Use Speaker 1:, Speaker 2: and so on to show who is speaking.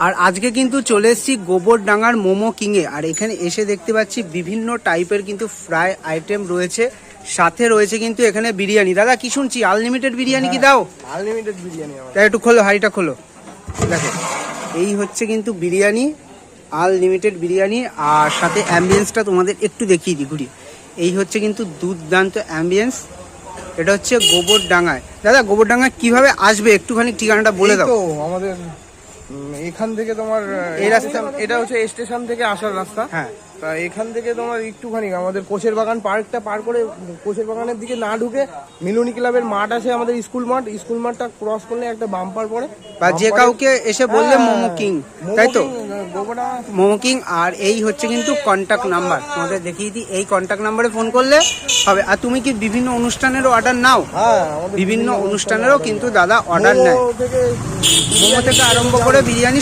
Speaker 1: আর আজকে কিন্তু চলে এসেছি গোবরডাঙ্গার মোমো কিংয়ে। আর এখানে এসে দেখতে পাচ্ছি বিভিন্ন টাইপের কিন্তু ফ্রাই আইটেম রয়েছে, সাথে রয়েছে কিন্তু এখানে বিরিয়ানি। দাদা কি শুনছি আনলিমিটেড বিরিয়ানি কি দাও?
Speaker 2: আনলিমিটেড বিরিয়ানি।
Speaker 1: তাই একটু খোলো, হাঁড়িটা খোলো। দেখো এই হচ্ছে কিন্তু বিরিয়ানি, আনলিমিটেড বিরিয়ানি। আর সাথে অ্যাম্বিয়েন্সটা তোমাদের একটু দেখিয়ে দিই ঘুরি। এই হচ্ছে কিন্তু দুর্দান্ত অ্যাম্বিয়েন্স। এটা হচ্ছে গোবরডাঙ্গায়। দাদা গোবরডাঙ্গায় কিভাবে আসবে একটুখানি ঠিকানাটা বলে দাও।
Speaker 2: তো আমাদের এখান থেকে তোমার এই রাস্তা, এটা হচ্ছে স্টেশন থেকে আসার রাস্তা।
Speaker 1: হ্যাঁ,
Speaker 2: তা এখান থেকে তোমার একটুখানি আমাদের কোচের বাগান পার্কটা পার করে কোচের বাগানের দিকে না ঢুকে মিলনী ক্লাবের মাঠ আছে, আমাদের স্কুল মাঠ। স্কুল মাঠটা ক্রস করলে একটা বাম্পার পড়ে,
Speaker 1: বা যে কাউকে এসে বললে মোমো কিং, তাই তো? মোমো কিং। আর এই হচ্ছে কিন্তু কন্ট্যাক্ট নাম্বার, তোমাদের দেখিয়ে দিই। এই কন্ট্যাক্ট নাম্বারে ফোন করলে হবে। আর তুমি কি বিভিন্ন অনুষ্ঠানেরও অর্ডার নাও?
Speaker 2: হ্যাঁ,
Speaker 1: বিভিন্ন অনুষ্ঠানেরও কিন্তু দাদা অর্ডার নেয়, মোমো থেকে আরম্ভ করে বিরিয়ানি